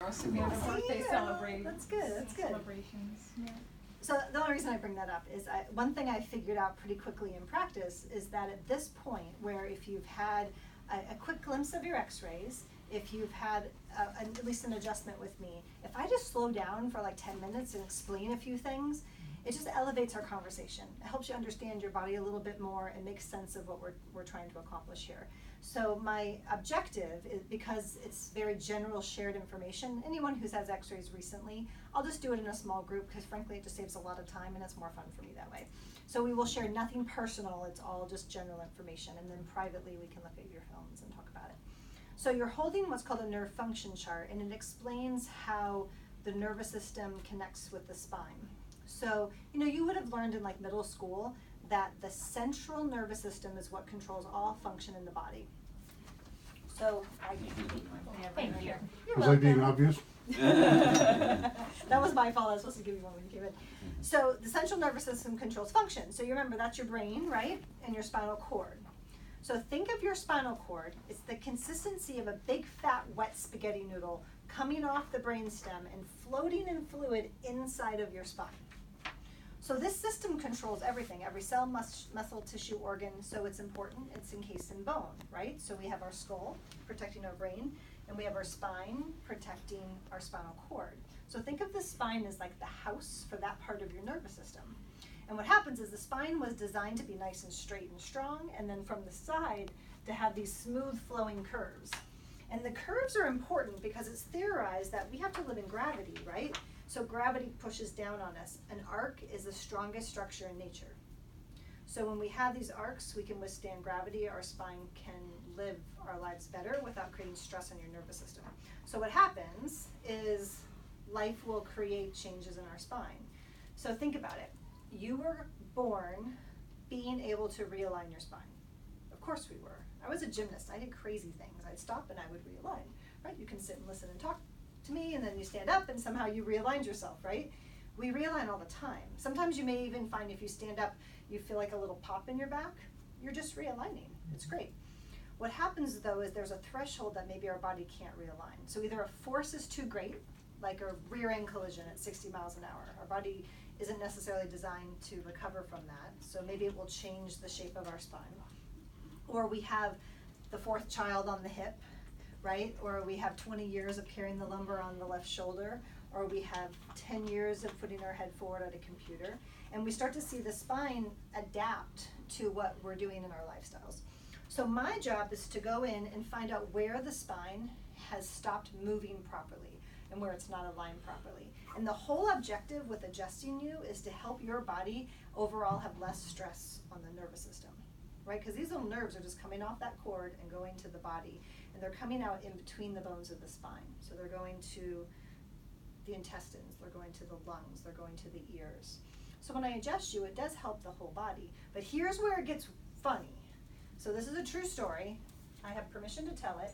us to be at a birthday celebration. That's good, that's good. Celebrations, yeah. So the only reason I bring that up is one thing I figured out pretty quickly in practice is that at this point, where if you've had a quick glimpse of your x-rays, if you've had at least an adjustment with me, if I just slow down for like 10 minutes and explain a few things, it just elevates our conversation. It helps you understand your body a little bit more and make sense of what we're trying to accomplish here. So my objective is, because it's very general shared information, anyone who's had x-rays recently, I'll just do it in a small group because frankly it just saves a lot of time and it's more fun for me that way. So we will share nothing personal, it's all just general information, and then privately we can look at your films and talk about it. So you're holding what's called a nerve function chart, and it explains how the nervous system connects with the spine. So, you know, you would have learned in like middle school that the central nervous system is what controls all function in the body. So, thank you. Was I being obvious? That was my fault. I was supposed to give you one when you came in. So the central nervous system controls function. So you remember that's your brain, right? And your spinal cord. So think of your spinal cord. It's the consistency of a big fat wet spaghetti noodle coming off the brainstem and floating in fluid inside of your spine. So this system controls everything, every cell, muscle, tissue, organ, so it's important. It's encased in bone, right? So we have our skull protecting our brain, and we have our spine protecting our spinal cord. So think of the spine as like the house for that part of your nervous system. And what happens is the spine was designed to be nice and straight and strong, and then from the side to have these smooth flowing curves. And the curves are important because it's theorized that we have to live in gravity, right? So gravity pushes down on us. An arc is the strongest structure in nature. So when we have these arcs, we can withstand gravity. Our spine can live our lives better without creating stress on your nervous system. So what happens is life will create changes in our spine. So think about it. You were born being able to realign your spine. Of course we were. I was a gymnast. I did crazy things. I'd stop and I would realign, right? You can sit and listen and talk to me, and then you stand up and somehow you realigned yourself, right? We realign all the time. Sometimes you may even find if you stand up, you feel like a little pop in your back. You're just realigning. It's great. What happens though is there's a threshold that maybe our body can't realign. So either a force is too great, like a rear end collision at 60 miles an hour. Our body isn't necessarily designed to recover from that. So maybe it will change the shape of our spine. Or we have the fourth child on the hip, right? Or we have 20 years of carrying the lumbar on the left shoulder, or we have 10 years of putting our head forward at a computer. And we start to see the spine adapt to what we're doing in our lifestyles. So my job is to go in and find out where the spine has stopped moving properly and where it's not aligned properly. And the whole objective with adjusting you is to help your body overall have less stress on the nervous system, right? Because these little nerves are just coming off that cord and going to the body, and they're coming out in between the bones of the spine. So they're going to the intestines, they're going to the lungs, they're going to the ears. So when I adjust you, it does help the whole body. But here's where it gets funny. So this is a true story. I have permission to tell it.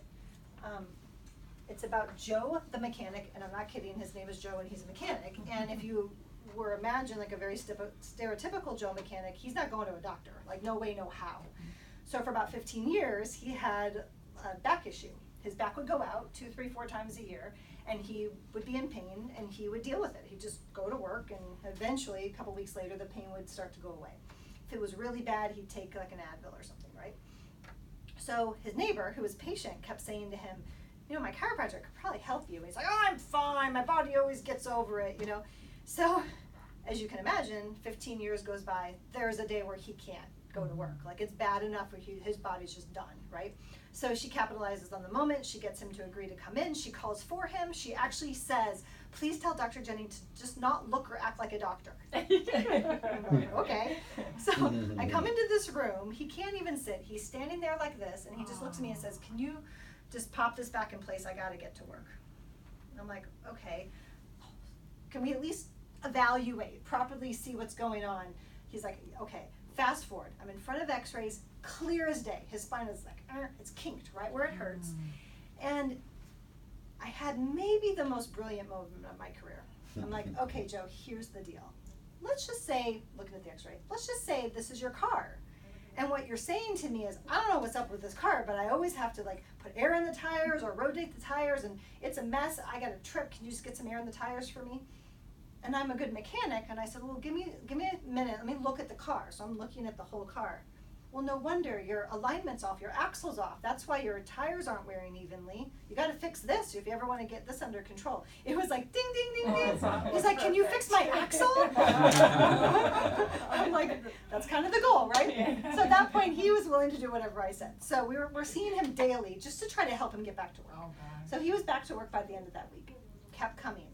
It's about Joe the mechanic, and I'm not kidding, his name is Joe and he's a mechanic. And if you were imagine like a very stereotypical Joe mechanic, he's not going to a doctor, like no way, no how. So for about 15 years, he had a back issue. His back would go out 2, 3, 4 times a year, and he would be in pain, and he would deal with it. He'd just go to work, and eventually, a couple weeks later, the pain would start to go away. If it was really bad, he'd take like an Advil or something, right? So his neighbor, who was patient, kept saying to him, you know, my chiropractor could probably help you. And he's like, oh, I'm fine. My body always gets over it, you know. So as you can imagine, 15 years goes by. There's a day where he can't go to work. Like it's bad enough where his body's just done, right? So she capitalizes on the moment. She gets him to agree to come in. She calls for him. She actually says, please tell Dr. Jenny to just not look or act like a doctor. I'm like, okay. So I come into this room. He can't even sit. He's standing there like this, and he just looks at me and says, can you just pop this back in place? I got to get to work. And I'm like, okay. Can we at least evaluate, properly see what's going on? He's like, okay. Fast forward. I'm in front of x-rays, clear as day. His spine is like, it's kinked right where it hurts. And I had maybe the most brilliant moment of my career. I'm like, okay, Joe, here's the deal. Let's just say, looking at the x-ray, let's just say this is your car. And what you're saying to me is, I don't know what's up with this car, but I always have to like put air in the tires or rotate the tires, and it's a mess. I got a trip. Can you just get some air in the tires for me? And I'm a good mechanic, and I said, well, give me a minute. Let me look at the car. So I'm looking at the whole car. Well, no wonder your alignment's off, your axle's off. That's why your tires aren't wearing evenly. You got to fix this if you ever want to get this under control. It was like ding, ding, ding, ding. He's like, can you fix my axle? I'm like, that's kind of the goal, right? So at that point, he was willing to do whatever I said. So we're seeing him daily just to try to help him get back to work. Oh, God. So he was back to work by the end of that week. Kept coming.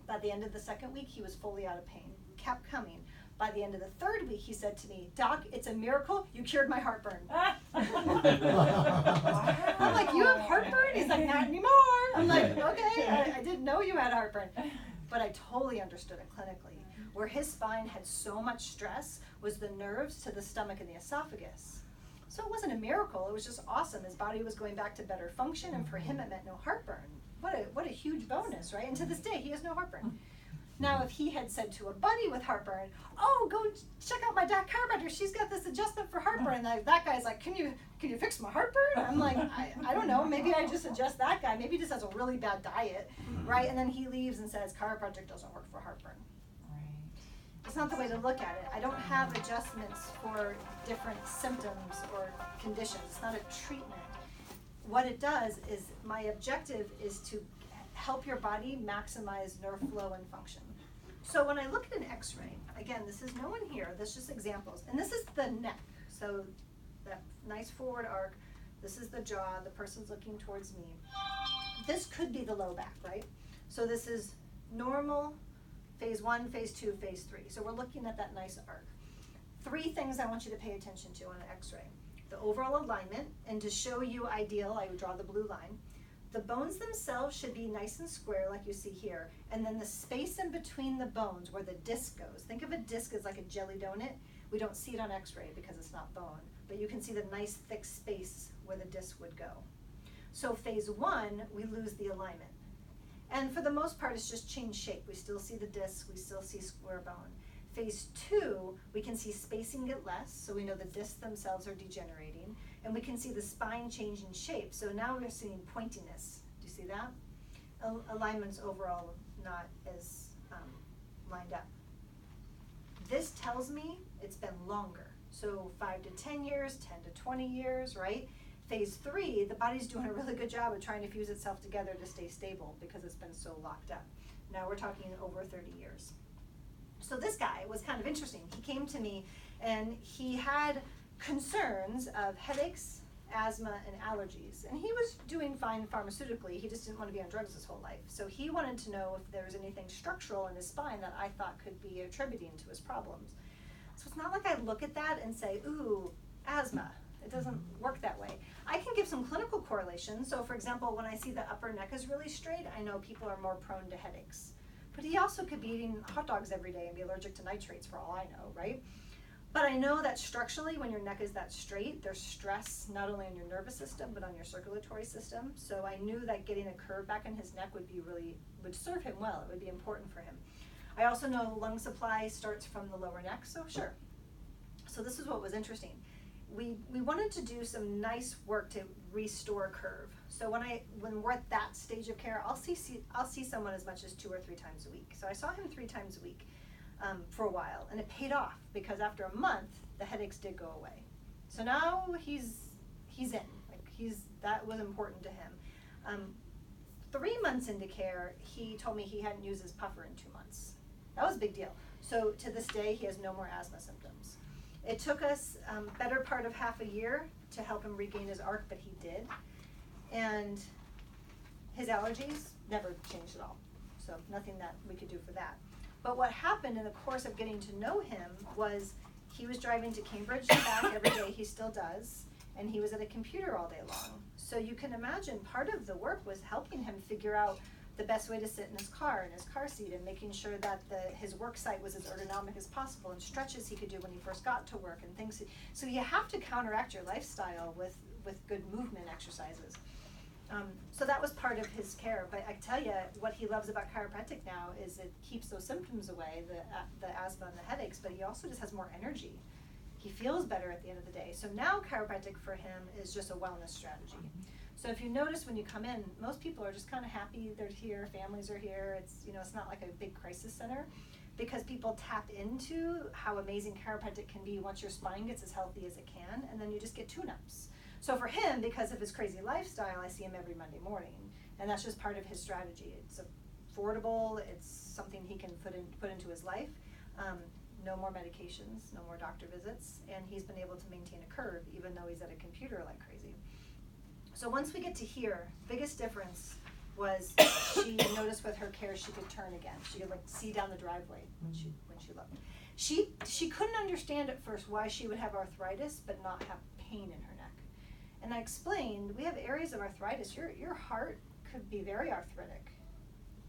By the end of the second week, he was fully out of pain. Kept coming. By the end of the third week, he said to me, Doc, it's a miracle. You cured my heartburn. I'm like, you have heartburn? He's like, not anymore. I'm like, okay, I didn't know you had heartburn. But I totally understood it clinically. Where his spine had so much stress was the nerves to the stomach and the esophagus. So it wasn't a miracle. It was just awesome. His body was going back to better function, and for him, it meant no heartburn. What a huge bonus, right? And to this day, he has no heartburn. Now, if he had said to a buddy with heartburn, oh, go check out my chiropractor, she's got this adjustment for heartburn, and that guy's like, can you fix my heartburn? I'm like, I don't know, maybe I just adjust that guy, maybe he just has a really bad diet, right? And then he leaves and says, chiropractic doesn't work for heartburn. It's not the way to look at it. I don't have adjustments for different symptoms or conditions. It's not a treatment. What it does is, my objective is to help your body maximize nerve flow and function. So when I look at an x-ray, again, this is no one here, this is just examples. And this is the neck. So that nice forward arc, this is the jaw, the person's looking towards me. This could be the low back, right? So this is normal, phase 1, phase 2, phase 3. So we're looking at that nice arc. 3 things I want you to pay attention to on an x-ray. The overall alignment, and to show you ideal, I would draw the blue line. The bones themselves should be nice and square like you see here, and then the space in between the bones where the disc goes. Think of a disc as like a jelly donut. We don't see it on x-ray because it's not bone, but you can see the nice thick space where the disc would go. So phase 1, we lose the alignment. And for the most part, it's just change shape. We still see the disc, we still see square bone. Phase 2, we can see spacing get less, so we know the discs themselves are degenerating, and we can see the spine changing shape. So now we're seeing pointiness. Do you see that? Alignment's overall not as lined up. This tells me it's been longer. So 5 to 10 years, 10 to 20 years, right? Phase 3, the body's doing a really good job of trying to fuse itself together to stay stable because it's been so locked up. Now we're talking over 30 years. So this guy was kind of interesting. He came to me and he had concerns of headaches, asthma, and allergies. And he was doing fine pharmaceutically. He just didn't want to be on drugs his whole life. So he wanted to know if there was anything structural in his spine that I thought could be attributing to his problems. So it's not like I look at that and say, ooh, asthma. It doesn't work that way. I can give some clinical correlations. So for example, when I see the upper neck is really straight, I know people are more prone to headaches. But he also could be eating hot dogs every day and be allergic to nitrates for all I know, right? But I know that structurally, when your neck is that straight, there's stress not only on your nervous system, but on your circulatory system. So I knew that getting a curve back in his neck would serve him well. It would be important for him. I also know lung supply starts from the lower neck, so sure. So this is what was interesting. We wanted to do some nice work to restore curve. So when we're at that stage of care, I'll see someone as much as 2 or 3 times a week. So I saw him 3 times a week for a while, and it paid off because after a month the headaches did go away. So now he's in. That was important to him. 3 months into care, he told me he hadn't used his puffer in 2 months. That was a big deal. So to this day, he has no more asthma symptoms. It took us better part of half a year to help him regain his arc, but he did. And his allergies never changed at all. So nothing that we could do for that. But what happened in the course of getting to know him was he was driving to Cambridge and back every day, he still does, and he was at a computer all day long. So you can imagine part of the work was helping him figure out the best way to sit in his car, in his car seat, and making sure that his work site was as ergonomic as possible, and stretches he could do when he first got to work, and things. So you have to counteract your lifestyle with good movement exercises. So that was part of his care. But I tell you, what he loves about chiropractic now is it keeps those symptoms away, the asthma and the headaches, but he also just has more energy. He feels better at the end of the day. So now chiropractic for him is just a wellness strategy. So if you notice when you come in, most people are just kind of happy they're here, families are here. It's, you know, it's not like a big crisis center, because people tap into how amazing chiropractic can be once your spine gets as healthy as it can, and then you just get tune-ups. So for him, because of his crazy lifestyle, I see him every Monday morning, and that's just part of his strategy. It's affordable, it's something he can put into his life. No more medications, no more doctor visits, and he's been able to maintain a curve even though he's at a computer like crazy. So once we get to here, biggest difference was she noticed with her care she could turn again. She could like see down the driveway when she looked. She couldn't understand at first why she would have arthritis but not have pain in her neck. And I explained, we have areas of arthritis. Your heart could be very arthritic.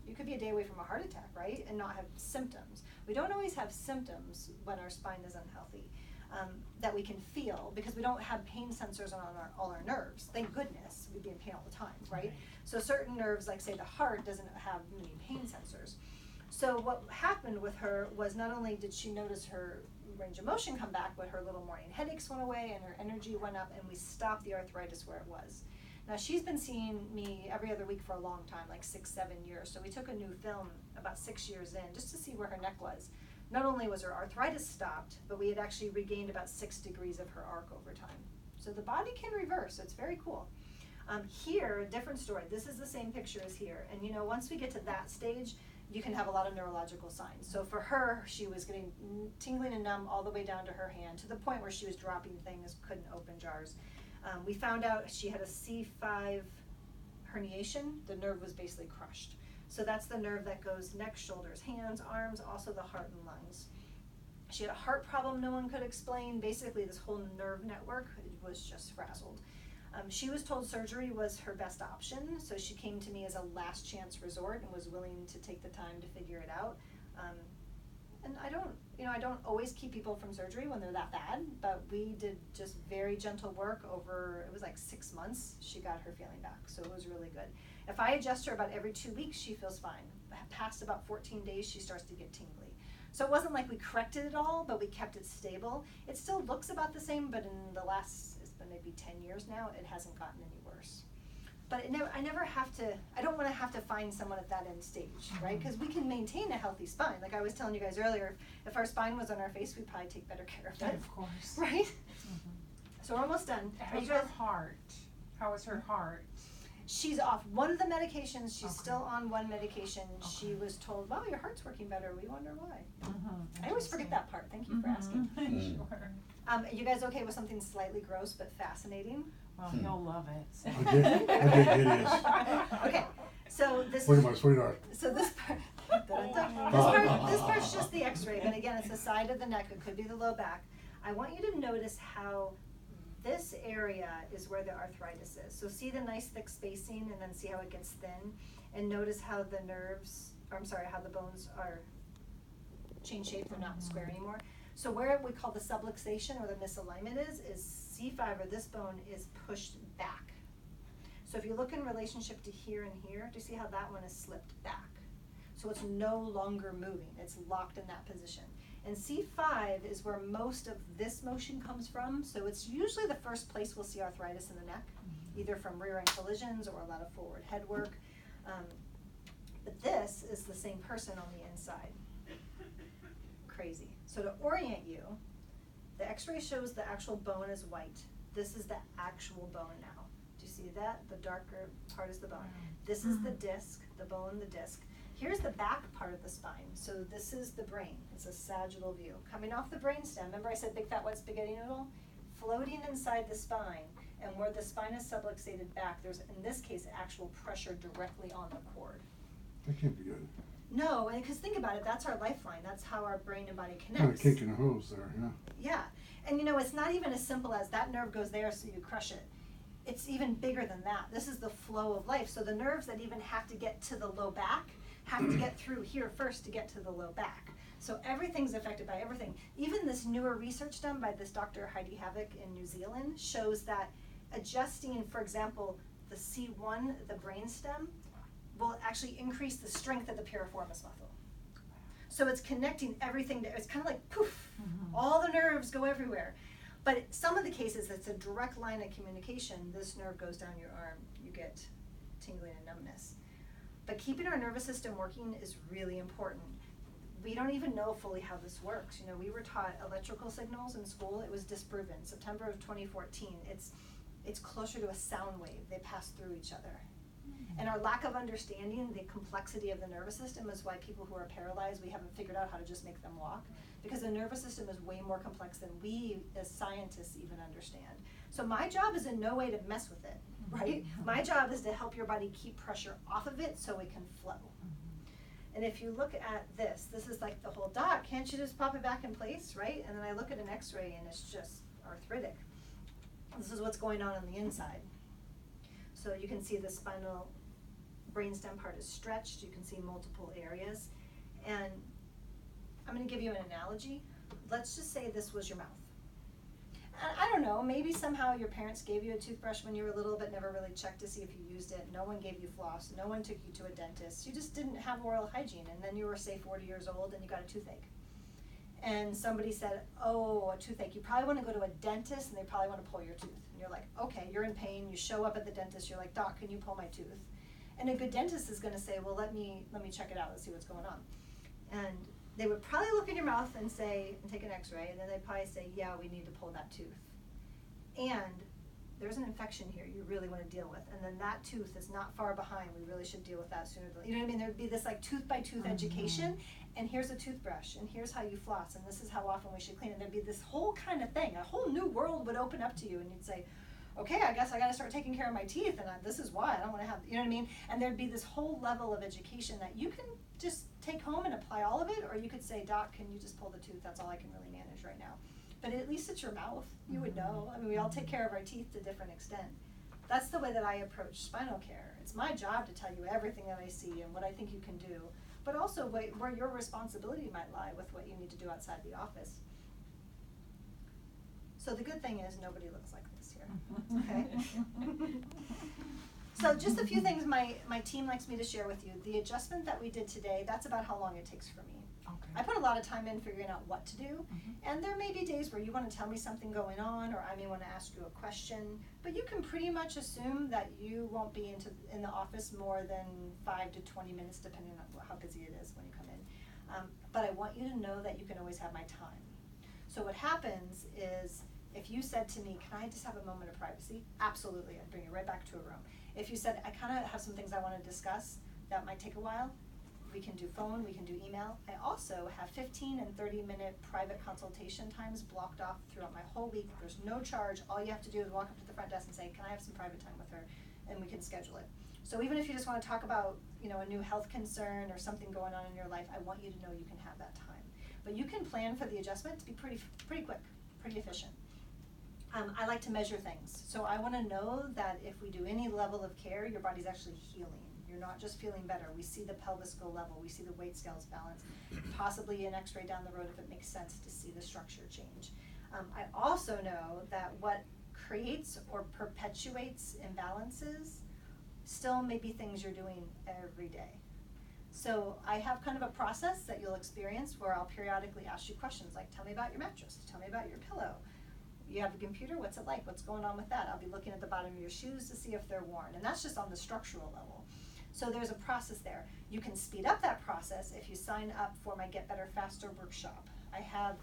You could be a day away from a heart attack, right? And not have symptoms. We don't always have symptoms when our spine is unhealthy that we can feel, because we don't have pain sensors on all our nerves. Thank goodness, we'd be in pain all the time, right? So certain nerves, like say the heart, doesn't have many pain sensors. So what happened with her was not only did she notice her range of motion come back, but her little morning headaches went away and her energy went up, and we stopped the arthritis where it was. Now she's been seeing me every other week for a long time, like 6-7 years. So we took a new film about 6 years in just to see where her neck was. Not only was her arthritis stopped, but we had actually regained about 6 degrees of her arc over time. So the body can reverse, it's very cool. Here, different story. This is the same picture as here. And you know, once we get to that stage, you can have a lot of neurological signs. So for her, she was getting tingling and numb all the way down to her hand, to the point where she was dropping things, couldn't open jars. We found out she had a C5 herniation. The nerve was basically crushed. So that's the nerve that goes neck, shoulders, hands, arms, also the heart and lungs. She had a heart problem no one could explain. Basically, this whole nerve network was just frazzled. She was told surgery was her best option, so she came to me as a last chance resort and was willing to take the time to figure it out. And I don't always keep people from surgery when they're that bad, but we did just very gentle work over, it was like 6 months, she got her feeling back, so it was really good. If I adjust her about every 2 weeks, she feels fine. Past about 14 days, she starts to get tingly. So it wasn't like we corrected it all, but we kept it stable. It still looks about the same, but in the last, it's been maybe 10 years now, it hasn't gotten any worse. But I never have to, I don't want to have to find someone at that end stage, right? Because we can maintain a healthy spine. Like I was telling you guys earlier, if our spine was on our face, we'd probably take better care of it. Of course. Right? So we're almost done. How's her heart? How is her heart? She's off one of the medications. She's Okay. still on one medication. Okay. She was told, wow, your heart's working better. We wonder why. I always Interesting. forget that part. Thank you for asking. Sure. You guys okay with something slightly gross but fascinating? Well, he'll love it. So. I did hideous. Okay, so this Look is, at my sweetheart. so this part, this part's just the x-ray, but again, it's the side of the neck. It could be the low back. I want you to notice how this area is where the arthritis is. So see the nice thick spacing, and then see how it gets thin, and notice how the nerves, or I'm sorry, how the bones are change shape, they're not square anymore. So where we call the subluxation or the misalignment is C5, or this bone is pushed back. So if you look in relationship to here and here, do you see how that one is slipped back? So it's no longer moving, it's locked in that position. And C5 is where most of this motion comes from, so it's usually the first place we'll see arthritis in the neck, either from rear end collisions or a lot of forward head work. But this is the same person on the inside. Crazy. So to orient you, the x-ray shows the actual bone is white. This is the actual bone now. Do you see that? The darker part is the bone. This is the disc, the bone, the disc. Here's the back part of the spine. So this is the brain. It's a sagittal view. Coming off the brainstem, remember I said big fat wet spaghetti noodle? Floating inside the spine, and where the spine is subluxated back, there's, in this case, actual pressure directly on the cord. That can't be good. No, because think about it, that's our lifeline. That's how our brain and body Kind of connects. kink in a hose there, yeah. Yeah, and you know, it's not even as simple as that nerve goes there so you crush it. It's even bigger than that. This is the flow of life. So the nerves that even have to get to the low back have to get through here first to get to the low back. So everything's affected by everything. Even this newer research done by this Dr. Heidi Havoc in New Zealand shows that adjusting, for example, the C1, the brainstem, will actually increase the strength of the piriformis muscle. So it's connecting everything, it's kind of like poof, all the nerves go everywhere. But some of the cases, it's a direct line of communication. This nerve goes down your arm, you get tingling and numbness. But keeping our nervous system working is really important. We don't even know fully how this works. You know, we were taught electrical signals in school. It was disproven. September of 2014. It's closer to a sound wave. They pass through each other. And our lack of understanding the complexity of the nervous system is why people who are paralyzed, we haven't figured out how to just make them walk. Because the nervous system is way more complex than we as scientists even understand. So my job is in no way to mess with it, right? My job is to help your body keep pressure off of it so it can flow. And if you look at this is like the whole doc, can't you just pop it back in place, right? And then I look at an x-ray and it's just arthritic. This is what's going on the inside. So you can see the spinal brainstem part is stretched. You can see multiple areas. And I'm going to give you an analogy. Let's just say this was your mouth. I don't know, maybe somehow your parents gave you a toothbrush when you were little but never really checked to see if you used it. No one gave you floss. No one took you to a dentist. You just didn't have oral hygiene. And then you were, say, 40 years old and you got a toothache. And somebody said, oh, a toothache. You probably want to go to a dentist and they probably want to pull your tooth. And you're like, okay, you're in pain. You show up at the dentist. You're like, doc, can you pull my tooth? And a good dentist is going to say, well, let me check it out. Let's see what's going on. And they would probably look in your mouth and say, and take an x-ray, and then they'd probably say, yeah, we need to pull that tooth. And there's an infection here you really want to deal with. And then that tooth is not far behind. We really should deal with that sooner than, you know what I mean? There'd be this like tooth by tooth education, and here's a toothbrush, and here's how you floss, and this is how often we should clean. And there'd be this whole kind of thing. A whole new world would open up to you, and you'd say, okay, I guess I got to start taking care of my teeth, and this is why I don't want to have, you know what I mean? And there'd be this whole level of education that you can just take home and apply all of it, or you could say, doc, can you just pull the tooth? That's all I can really manage right now. But at least it's your mouth. You would know. I mean, we all take care of our teeth to a different extent. That's the way that I approach spinal care. It's my job to tell you everything that I see and what I think you can do, but also where your responsibility might lie with what you need to do outside the office. So the good thing is nobody looks like this here, okay? So just a few things my team likes me to share with you. The adjustment that we did today, that's about how long it takes for me. Okay. I put a lot of time in figuring out what to do, and there may be days where you want to tell me something going on, or I may want to ask you a question, but you can pretty much assume that you won't be in the office more than 5 to 20 minutes, depending on how busy it is when you come in. But I want you to know that you can always have my time. So what happens is, if you said to me, can I just have a moment of privacy? Absolutely, I'd bring you right back to a room. If you said, I kind of have some things I want to discuss, that might take a while, we can do phone, we can do email. I also have 15 and 30-minute private consultation times blocked off throughout my whole week. There's no charge. All you have to do is walk up to the front desk and say, can I have some private time with her? And we can schedule it. So even if you just want to talk about, you know, a new health concern or something going on in your life, I want you to know you can have that time. But you can plan for the adjustment to be pretty quick, pretty efficient. I like to measure things. So I want to know that if we do any level of care, your body's actually healing. You're not just feeling better. We see the pelvis go level. We see the weight scales balance. Possibly an x-ray down the road if it makes sense to see the structure change. I also know that what creates or perpetuates imbalances still may be things you're doing every day. So I have kind of a process that you'll experience where I'll periodically ask you questions like, tell me about your mattress, tell me about your pillow. You have a computer, what's it like? What's going on with that? I'll be looking at the bottom of your shoes to see if they're worn. And that's just on the structural level. So there's a process there. You can speed up that process if you sign up for my Get Better Faster workshop.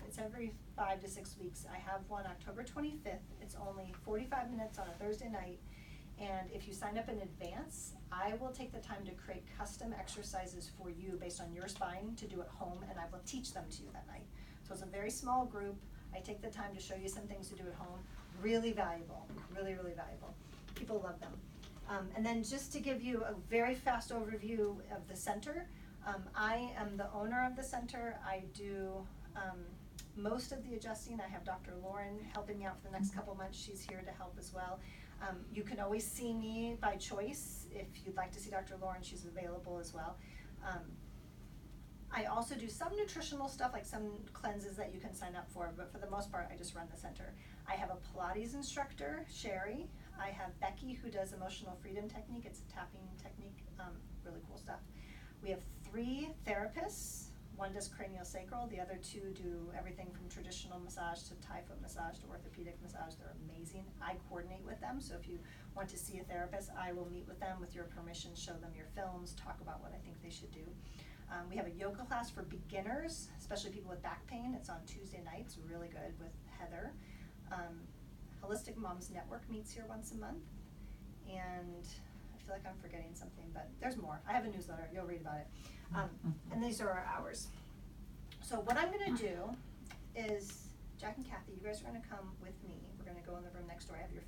It's every 5 to 6 weeks. I have one October 25th. It's only 45 minutes on a Thursday night. And if you sign up in advance, I will take the time to create custom exercises for you based on your spine to do at home, and I will teach them to you that night. So it's a very small group. I take the time to show you some things to do at home. Really valuable, really, really valuable. People love them. And then just to give you a very fast overview of the center, I am the owner of the center. I do most of the adjusting. I have Dr. Lauren helping me out for the next couple months. She's here to help as well. You can always see me by choice. If you'd like to see Dr. Lauren, she's available as well. I also do some nutritional stuff, like some cleanses that you can sign up for, but for the most part, I just run the center. I have a Pilates instructor, Sherry. I have Becky, who does emotional freedom technique. It's a tapping technique, really cool stuff. We have 3 therapists, one does craniosacral, the other two do everything from traditional massage to Thai foot massage to orthopedic massage. They're amazing. I coordinate with them, so if you want to see a therapist, I will meet with them with your permission, show them your films, talk about what I think they should do. We have a yoga class for beginners, especially people with back pain. It's on Tuesday nights, really good, with Heather. Holistic Moms Network meets here once a month, and I feel like I'm forgetting something, but there's more. I have a newsletter, you'll read about it. And these are our hours. So what I'm gonna do is, Jack and Kathy, you guys are gonna come with me. We're gonna go in the room next door. I have your